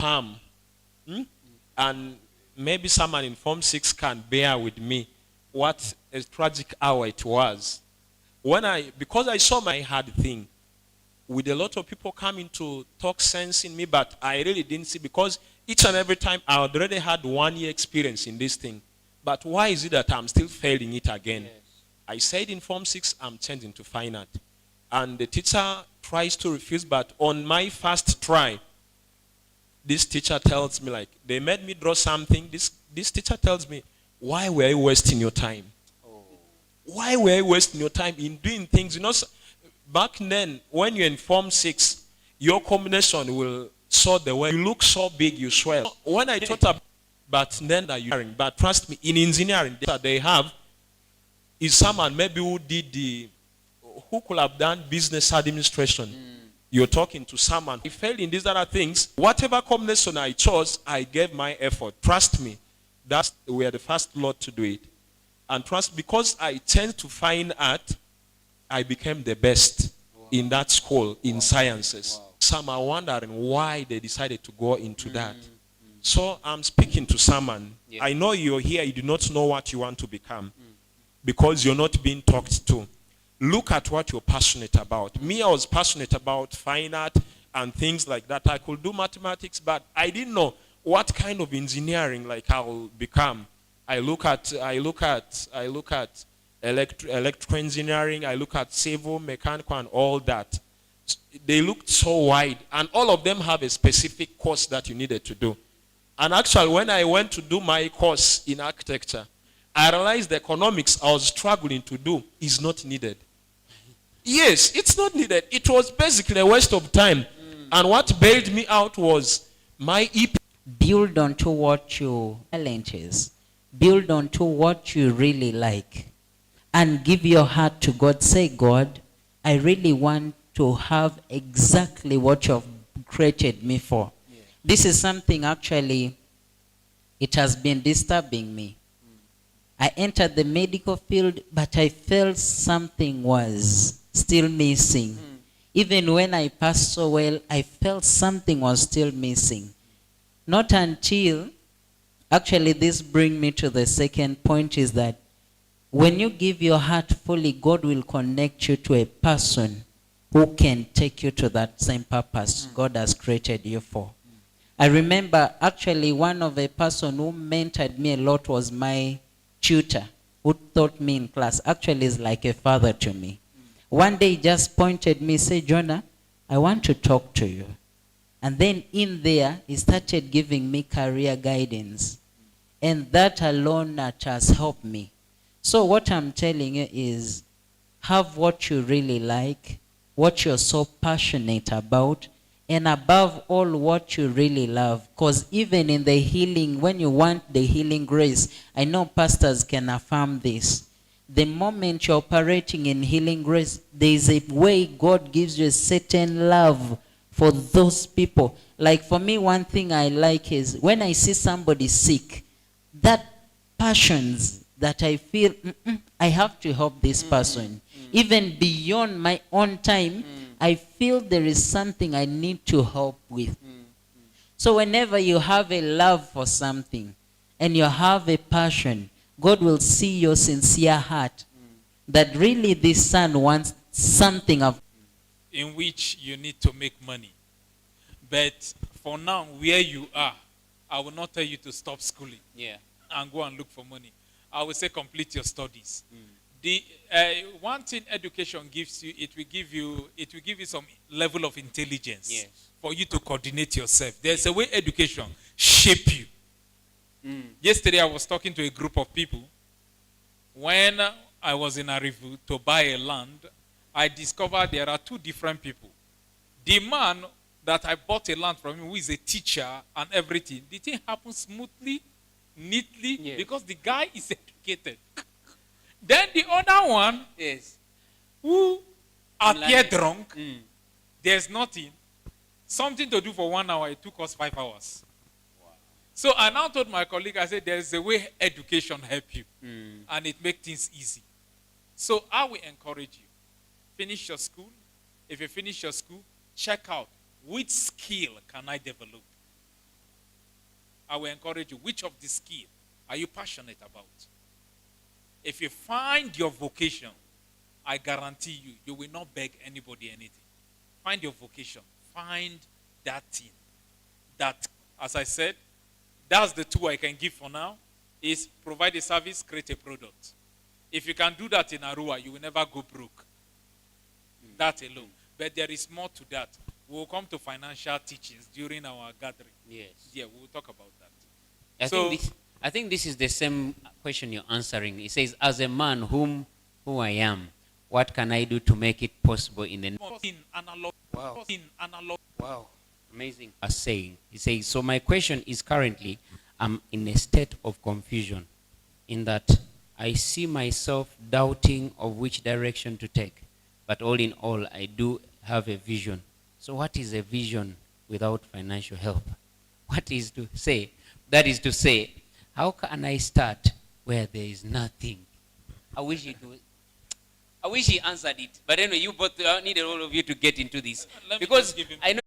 palm. And maybe someone in Form 6 can bear with me what a tragic hour it was. Because I saw my hard thing, with a lot of people coming to talk sense in me, but I really didn't see, because each and every time I had already had 1 year experience in this thing. But why is it that I'm still failing it again? Yes. I said in Form 6, I'm changing to fine art. And the teacher tries to refuse, but on my first try, this teacher tells me, like, they made me draw something. This teacher tells me, why were you wasting your time? Oh. Why were you wasting your time in doing things? You know, back then, when you're in Form 6, your combination will sort the way. You look so big, you swell. When I thought about, but then that you're hearing, but trust me, in engineering, they have is someone maybe who could have done business administration. You're talking to someone. I failed in these other things. Whatever combination I chose, I gave my effort. Trust me, we are the first lot to do it. And trust, because I changed to fine art, I became the best in that school in sciences. Some are wondering why they decided to go into that. So I'm speaking to someone. Yeah. I know you're here, you do not know what you want to become because you're not being talked to. Look at what you're passionate about. Me, I was passionate about fine art and things like that. I could do mathematics, but I didn't know what kind of engineering like I will become. I look at electrical engineering, I look at civil, mechanical, and all that. They looked so wide, and all of them have a specific course that you needed to do. And actually, when I went to do my course in architecture, I realized the economics I was struggling to do is not needed. Yes, it's not needed. It was basically a waste of time. And what bailed me out was my EP. Build onto what your talent is. Build onto what you really like. And give your heart to God. Say, God, I really want to have exactly what you've created me for. Yeah. This is something actually, it has been disturbing me. I entered the medical field, but I felt something was still missing. Even when I passed so well, I felt something was still missing. Not until, actually this brings me to the second point, is that when you give your heart fully, God will connect you to a person who can take you to that same purpose God has created you for. I remember actually one of a person who mentored me a lot was my tutor, who taught me in class. Actually is like a father to me. One day he just pointed me, said, Jonah, I want to talk to you. And then in there, he started giving me career guidance. And that alone has helped me. So what I'm telling you is, have what you really like, what you're so passionate about, and above all, what you really love. Because even in the healing, when you want the healing grace, I know pastors can affirm this. The moment you're operating in healing grace, there is a way God gives you a certain love for those people. Like for me, one thing I like is when I see somebody sick, that passions that I feel, I have to help this person. Even beyond my own time, I feel there is something I need to help with. So whenever you have a love for something and you have a passion, God will see your sincere heart that really this son wants something of. In which you need to make money. But for now, where you are, I will not tell you to stop schooling and go and look for money. I will say complete your studies. The one thing education gives you, it will give you some level of intelligence for you to coordinate yourself. There's a way education shape you. Yesterday I was talking to a group of people. When I was in a review to buy a land, I discovered there are two different people. The man that I bought a land from him, who is a teacher and everything, the thing happens smoothly, neatly, because the guy is educated. Then the other one, who appeared drunk, there's nothing. Something to do for 1 hour, it took us 5 hours. So I now told my colleague, I said, there's a way education help you. And it makes things easy. So I will encourage you. Finish your school. If you finish your school, check out which skill can I develop. I will encourage you. Which of the skill are you passionate about? If you find your vocation, I guarantee you, you will not beg anybody anything. Find your vocation. Find that thing. That, as I said, that's the tool I can give for now, is provide a service, create a product. If you can do that in Arua, you will never go broke. That alone. But there is more to that. We will come to financial teachings during our gathering. Yes. Yeah, we will talk about that. I think this is the same question you're answering. It says, as a man who I am, what can I do to make it possible in the In analog. Wow. In analog. Wow. Amazing. As saying, he says, so my question is currently, I'm in a state of confusion in that I see myself doubting of which direction to take. But all in all, I do have a vision. So what is a vision without financial help? What is to say? That is to say, how can I start where there is nothing? I wish he answered it. But anyway, you both needed all of you to get into this. Let me Because just give him- I know